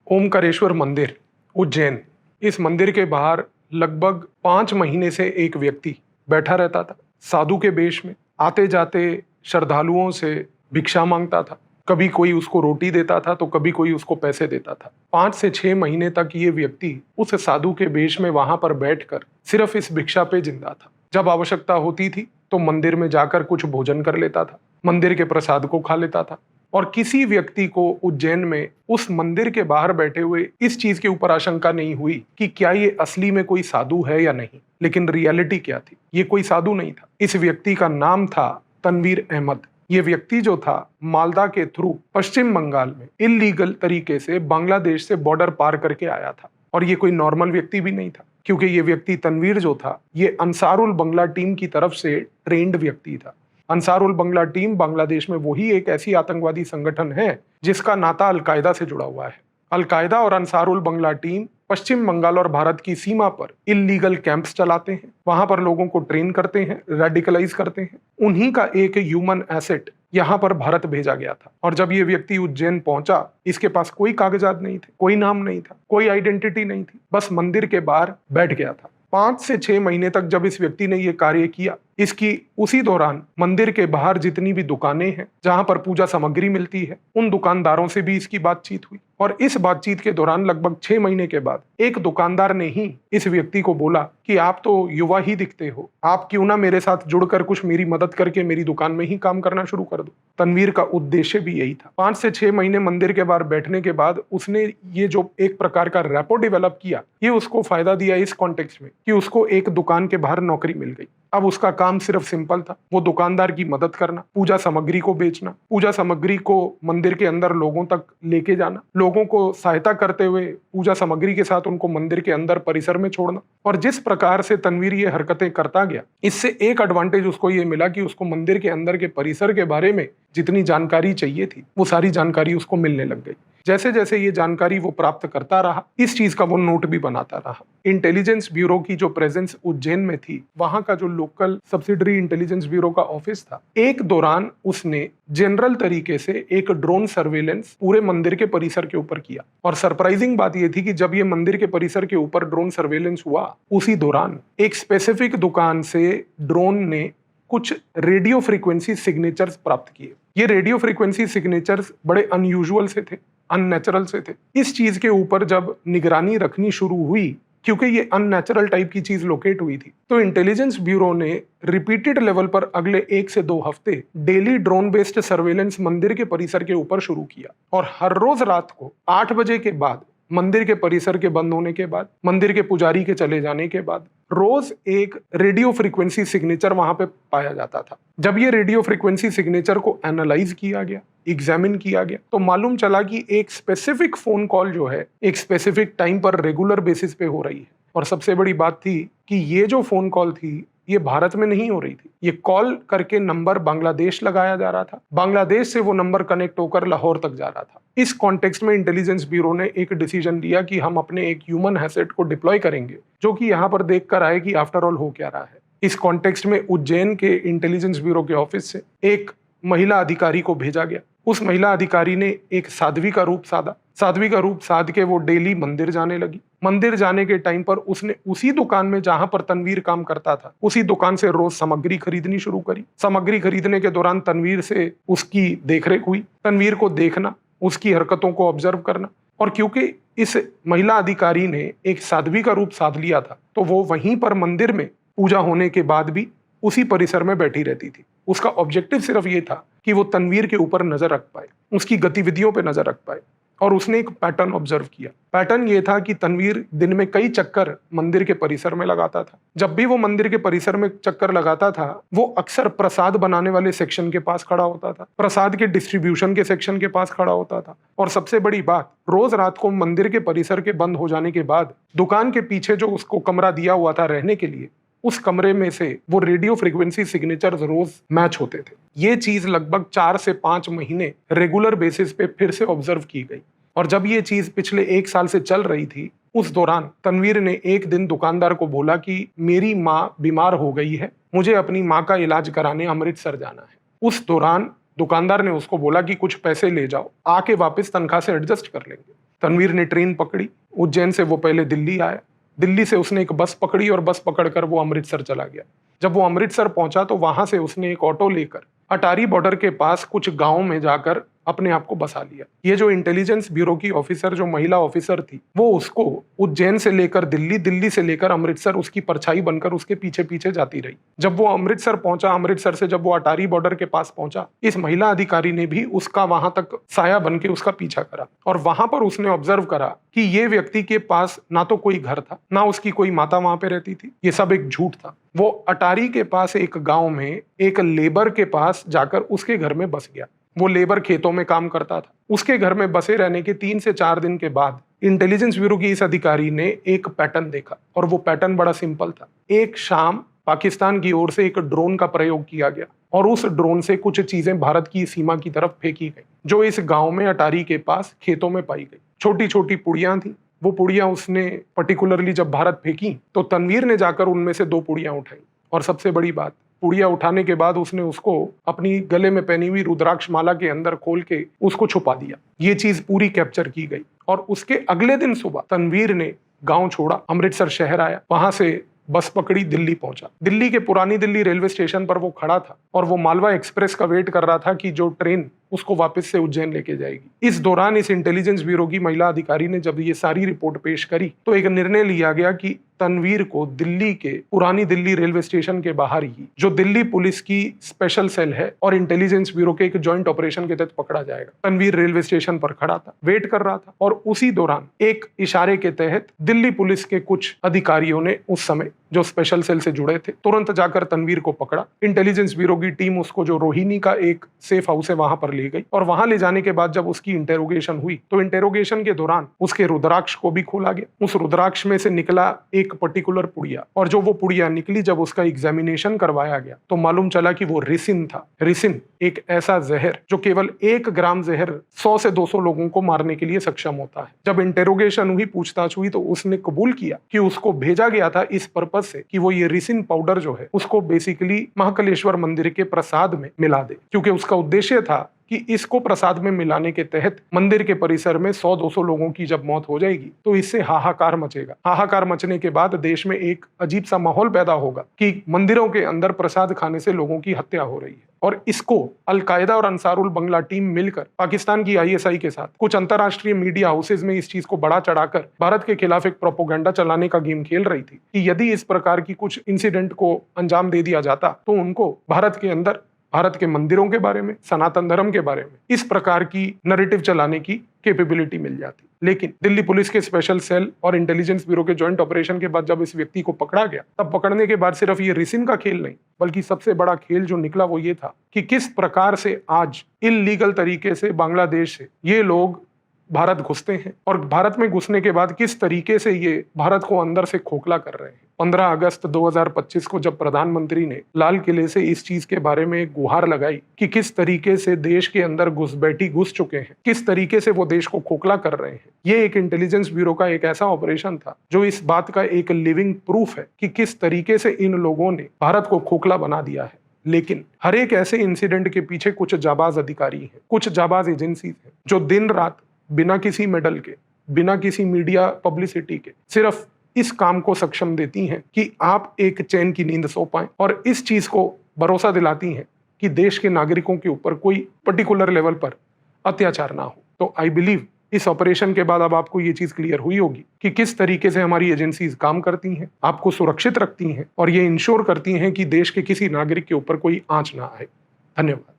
ओमकारेश्वर मंदिर, उज्जैन। इस मंदिर के बाहर लगभग 5 महीने से एक व्यक्ति बैठा रहता था, साधु के वेश में। आते जाते श्रद्धालुओं से भिक्षा मांगता था। कभी कोई उसको रोटी देता था तो कभी कोई उसको पैसे देता था। 5 से 6 महीने तक ये व्यक्ति उस साधु के वेश में वहां पर बैठकर सिर्फ इस भिक्षा पे जिंदा था। जब आवश्यकता होती थी तो मंदिर में जाकर कुछ भोजन कर लेता था, मंदिर के प्रसाद को खा लेता था। और किसी व्यक्ति को उज्जैन में उस मंदिर के बाहर बैठे हुए इस चीज के ऊपर आशंका नहीं हुई कि क्या ये असली में कोई साधु है या नहीं। लेकिन रियलिटी क्या थी? ये कोई साधु नहीं था। इस व्यक्ति का नाम था तनवीर अहमद। ये व्यक्ति जो था मालदा के थ्रू पश्चिम बंगाल में इलीगल तरीके से बांग्लादेश से बॉर्डर पार करके आया था। और ये कोई नॉर्मल व्यक्ति भी नहीं था, क्योंकि ये व्यक्ति तनवीर जो था ये अंसारुल बंगला टीम की तरफ से ट्रेंड व्यक्ति था। अंसारुल बंगला टीम बांग्लादेश में वही एक ऐसी आतंकवादी संगठन है जिसका नाता अलकायदा से जुड़ा हुआ है। अलकायदा और अंसारुल बंगला टीम पश्चिम बंगाल और भारत की सीमा पर इलीगल कैंप्स चलाते हैं, वहां पर लोगों को ट्रेन करते हैं, रेडिकलाइज करते हैं। उन्हीं का एक ह्यूमन एसेट यहाँ पर भारत भेजा गया था। और जब ये व्यक्ति उज्जैन पहुंचा, इसके पास कोई कागजात नहीं थे, कोई नाम नहीं था, कोई आइडेंटिटी नहीं थी, बस मंदिर के बाहर बैठ गया था। 5 से 6 महीने तक जब इस व्यक्ति ने ये कार्य किया, इसकी उसी दौरान मंदिर के बाहर जितनी भी दुकानें हैं जहां पर पूजा सामग्री मिलती है, उन दुकानदारों से भी इसकी बातचीत हुई। और इस बातचीत के दौरान लगभग 6 महीने के बाद एक दुकानदार ने ही इस व्यक्ति को बोला कि आप तो युवा ही दिखते हो, आप क्यों ना मेरे साथ जुड़कर कुछ मेरी मदद करके मेरी दुकान में ही काम करना शुरू कर दो। तनवीर का उद्देश्य भी यही था। 5 से 6 महीने मंदिर के बाहर बैठने के बाद उसने ये जो एक प्रकार का रैपो डेवलप किया, ये उसको फायदा दिया इस कॉन्टेक्स्ट में कि उसको एक दुकान के बाहर नौकरी मिल गई। अब उसका काम सिर्फ सिंपल था, वो दुकानदार की मदद करना, पूजा सामग्री को बेचना, पूजा सामग्री को मंदिर के अंदर लोगों तक लेके जाना, लोगों को सहायता करते हुए पूजा सामग्री के साथ उनको मंदिर के अंदर परिसर में छोड़ना। और जिस प्रकार से तनवीर ये हरकतें करता गया, इससे एक एडवांटेज उसको ये मिला कि उसको मंदिर के अंदर के परिसर के बारे में जितनी जानकारी चाहिए थी वो सारी जानकारी उसको मिलने लग गई। जैसे जैसे ये जानकारी वो प्राप्त करता रहा, इस चीज का वो नोट भी बनाता रहा। इंटेलिजेंस ब्यूरो की जो प्रेजेंस उज्जैन में थी, वहां का जो लोकल सब्सिडरी इंटेलिजेंस ब्यूरो का ऑफिस था, एक दौरान उसने जनरल तरीके से एक ड्रोन सर्वेलेंस पूरे मंदिर के परिसर के ऊपर किया। और सरप्राइजिंग बात यह थी कि जब ये मंदिर के परिसर के ऊपर ड्रोन सर्वेलेंस हुआ, उसी दौरान एक स्पेसिफिक दुकान से ड्रोन ने कुछ रेडियो फ्रीक्वेंसी सिग्नेचर्स प्राप्त किए। ये रेडियो फ्रीक्वेंसी सिग्नेचर्स बड़े अनयूजुअल से थे, अननेचुरल से थे। इस चीज के ऊपर जब निगरानी रखनी शुरू हुई, क्योंकि ये अननेचुरल टाइप की चीज लोकेट हुई थी, तो इंटेलिजेंस ब्यूरो ने रिपीटेड लेवल पर अगले 1 से 2 हफ्ते डेली ड्रोन बेस्ड सर्वेलेंस मंदिर के परिसर के ऊपर शुरू किया। और हर रोज रात को 8 बजे के बाद, मंदिर के परिसर के बंद होने के बाद, मंदिर के पुजारी के चले जाने के बाद, रोज एक रेडियो फ्रीक्वेंसी सिग्नेचर वहां पे पाया जाता था। जब ये रेडियो फ्रीक्वेंसी सिग्नेचर को एनालाइज किया गया, एग्जामिन किया गया, तो मालूम चला कि एक स्पेसिफिक फोन कॉल जो है एक स्पेसिफिक टाइम पर रेगुलर बेसिस पे हो रही है। और सबसे बड़ी बात थी कि ये जो फोन कॉल थी ये भारत में नहीं हो रही थी। ये कॉल करके नंबर बांग्लादेश लगाया जा रहा था, बांग्लादेश से वो नंबर कनेक्ट होकर लाहौर तक जा रहा था। इस कॉन्टेक्स्ट में इंटेलिजेंस ब्यूरो ने एक डिसीजन लिया कि हम अपने एक ह्यूमन एसेट को डिप्लॉय करेंगे, जो कि यहाँ पर देख कर आए कि आफ्टर ऑल हो क्या रहा है। इस कॉन्टेक्स्ट में उज्जैन के इंटेलिजेंस ब्यूरो के ऑफिस से एक महिला अधिकारी को भेजा गया। उस महिला अधिकारी ने एक साध्वी का रूप साधा। साध्वी का रूप साध के वो डेली मंदिर जाने लगी। मंदिर जाने के टाइम पर उसने उसी दुकान में जहां पर तनवीर काम करता था, उसी दुकान से रोज सामग्री खरीदनी शुरू करी। सामग्री खरीदने के दौरान तनवीर से उसकी देखरेख हुई, तनवीर को देखना, उसकी हरकतों को ऑब्जर्व करना। और क्योंकि इस महिला अधिकारी ने एक साध्वी का रूप साध लिया था, तो वो वहीं पर मंदिर में पूजा होने के बाद भी उसी परिसर में बैठी रहती थी। उसका ऑब्जेक्टिव सिर्फ ये था कि वो तनवीर के ऊपर नजर रख पाए, उसकी गतिविधियों पे नजर रख पाए। और उसने एक पैटर्न ऑब्जर्व किया। पैटर्न ये था कि तनवीर दिन में कई चक्कर मंदिर के परिसर में लगाता था। जब भी वो मंदिर के परिसर में चक्कर लगाता था, वो अक्सर प्रसाद बनाने वाले सेक्शन के पास खड़ा होता था, प्रसाद के डिस्ट्रीब्यूशन के सेक्शन के पास खड़ा होता था। और सबसे बड़ी बात, रोज रात को मंदिर के परिसर के बंद हो जाने के बाद दुकान के पीछे जो उसको कमरा दिया हुआ था रहने के लिए, उस कमरे में से वो रेडियो फ्रीक्वेंसी सिग्नेचर्स रोज मैच होते थे। ये चीज लगभग 4 से 5 महीने रेगुलर बेसिस पे फिर से ऑब्जर्व की गई। और जब ये चीज पिछले 1 साल से चल रही थी, उस दौरान तनवीर ने एक दिन दुकानदार को बोला कि मेरी माँ बीमार हो गई है, मुझे अपनी माँ का इलाज कराने अमृतसर जाना है। उस दौरान दुकानदार ने उसको बोला कि कुछ पैसे ले जाओ, आके वापस तनख्वाह से एडजस्ट कर लेंगे। तनवीर ने ट्रेन पकड़ी, उज्जैन से वो पहले दिल्ली आया, दिल्ली से उसने एक बस पकड़ी और बस पकड़कर वो अमृतसर चला गया। जब वो अमृतसर पहुंचा तो वहां से उसने एक ऑटो लेकर अटारी बॉर्डर के पास कुछ गांव में जाकर अपने आप को बसा लिया। ये जो इंटेलिजेंस ब्यूरो की ऑफिसर, जो महिला ऑफिसर थी, वो उसको उज्जैन से लेकर दिल्ली, दिल्ली से लेकर अमृतसर उसकी परछाई बनकर उसके पीछे पीछे जाती रही। जब वो अमृतसर पहुंचा, अमृतसर से जब वो अटारी बॉर्डर के पास पहुंचा, इस महिला अधिकारी ने भी उसका वहां तक साया बन के उसका पीछा करा और वहां पर उसने ऑब्जर्व करा कि ये व्यक्ति के पास ना तो कोई घर था, ना उसकी कोई माता वहां पे रहती थी। ये सब एक झूठ था। वो अटारी के पास एक गांव में एक लेबर के पास जाकर उसके घर में बस गया। वो लेबर खेतों में काम करता था। उसके घर में बसे रहने के 3 से 4 दिन के बाद इंटेलिजेंस ब्यूरो की इस अधिकारी ने एक पैटर्न देखा और वो पैटर्न बड़ा सिंपल था। एक शाम पाकिस्तान की ओर से एक ड्रोन का प्रयोग किया गया और उस ड्रोन से कुछ चीजें भारत की सीमा की तरफ फेंकी गई, जो इस गांव में अटारी के पास खेतों में पाई गई। छोटी छोटी पुड़ियां थी। वो पुड़ियां उसने पर्टिकुलरली जब भारत फेंकी तो तनवीर ने जाकर उनमें से 2 पुड़ियां उठाई और सबसे बड़ी बात, पुड़िया उठाने के बाद उसने उसको अपनी गले में पहनी हुई रुद्राक्ष माला के अंदर खोल के उसको छुपा दिया। ये चीज पूरी कैप्चर की गई और उसके अगले दिन सुबह तनवीर ने गांव छोड़ा, अमृतसर शहर आया, वहां से बस पकड़ी, दिल्ली पहुंचा। दिल्ली के पुरानी दिल्ली रेलवे स्टेशन पर वो खड़ा था और वो मालवा एक्सप्रेस का वेट कर रहा था कि जो ट्रेन उसको वापस से उज्जैन लेके जाएगी। इस दौरान इस इंटेलिजेंस ब्यूरो की महिला अधिकारी ने जब ये सारी रिपोर्ट पेश करी तो एक निर्णय लिया गया कि तनवीर को दिल्ली के पुरानी दिल्ली रेलवे स्टेशन के बाहर ही, जो दिल्ली पुलिस की स्पेशल सेल है और इंटेलिजेंस ब्यूरो के एक जॉइंट ऑपरेशन के तहत पकड़ा जाएगा। तनवीर रेलवे स्टेशन पर खड़ा था, वेट कर रहा था और उसी दौरान एक इशारे के तहत दिल्ली पुलिस के कुछ अधिकारियों ने उस समय जो स्पेशल सेल से जुड़े थे तुरंत जाकर तनवीर को पकड़ा। इंटेलिजेंस ब्यूरो की टीम उसको जो रोहिणी का एक सेफ हाउस है वहां पर ले गई और वहां ले जाने के बाद जब उसकी इंटेरोगेशन हुई तो इंटेरोगेशन के दौरान उसके रुद्राक्ष को भी खोला गया। उस रुद्राक्ष में से निकला एक पर्टिकुलर पुड़िया और जो वो पुड़िया निकली, जब उसका एग्जामिनेशन करवाया गया तो मालूम चला कि वो रिसिन था। रिसिन एक ऐसा जहर जो केवल 1 ग्राम जहर 100 से 200 लोगों को मारने के लिए सक्षम होता है। जब इंटेरोगेशन हुई, पूछताछ हुई तो उसने कबूल किया कि उसको भेजा गया था इस पर्पज से कि वो ये रिसिन पाउडर जो है उसको बेसिकली महाकालेश्वर मंदिर के प्रसाद में मिला दे, क्योंकि उसका उद्देश्य था कि इसको प्रसाद में मिलाने के तहत मंदिर के परिसर में 100-200 लोगों की जब मौत हो जाएगी तो इससे हाहाकार मचेगा। हाहाकार मचने के बाद देश में एक अजीब सा माहौल पैदा होगा कि मंदिरों के अंदर प्रसाद खाने से लोगों की हत्या हो रही है। और इसको अल-कायदा और अंसारुल बंगला टीम मिलकर पाकिस्तान की ISI के साथ कुछ अंतरराष्ट्रीय मीडिया हाउसेज में इस चीज को बढ़ा चढ़ाकर भारत के खिलाफ एक प्रोपोगंडा चलाने का गेम खेल रही थी कि यदि इस प्रकार की कुछ इंसिडेंट को अंजाम दे दिया जाता तो उनको भारत के अंदर, भारत के मंदिरों के बारे में, सनातन धर्म के बारे में इस प्रकार की नैरेटिव चलाने की कैपेबिलिटी मिल जाती। लेकिन दिल्ली पुलिस के स्पेशल सेल और इंटेलिजेंस ब्यूरो के जॉइंट ऑपरेशन के बाद जब इस व्यक्ति को पकड़ा गया, तब पकड़ने के बाद सिर्फ ये रिसिन का खेल नहीं बल्कि सबसे बड़ा खेल जो निकला वो ये था कि किस प्रकार से आज इल्लीगल तरीके से बांग्लादेश से ये लोग भारत घुसते हैं और भारत में घुसने के बाद किस तरीके से ये भारत को अंदर से खोखला कर रहे हैं। 15 अगस्त 2025 को जब प्रधानमंत्री ने लाल किले से इस चीज के बारे में एक गुहार लगाई कि किस तरीके से देश के अंदर घुसपैठी घुस चुके हैं, किस तरीके से वो देश को खोखला कर रहे हैं, ये एक इंटेलिजेंस ब्यूरो का एक ऐसा ऑपरेशन था जो इस बात का एक लिविंग प्रूफ है कि किस तरीके से इन लोगों ने भारत को खोखला बना दिया है। लेकिन हर एक ऐसे इंसिडेंट के पीछे कुछ जाबाज अधिकारी हैं, कुछ जाबाज एजेंसी हैं जो दिन रात बिना किसी मेडल के, बिना किसी मीडिया पब्लिसिटी के सिर्फ इस काम को सक्षम देती हैं कि आप एक चैन की नींद सो पाएं और इस चीज को भरोसा दिलाती हैं कि देश के नागरिकों के ऊपर कोई पर्टिकुलर लेवल पर अत्याचार ना हो। तो आई बिलीव इस ऑपरेशन के बाद अब आपको ये चीज क्लियर हुई होगी कि किस तरीके से हमारी एजेंसीज काम करती हैं, आपको सुरक्षित रखती हैं और ये इंश्योर करती हैं कि देश के किसी नागरिक के ऊपर कोई आंच ना आए। धन्यवाद।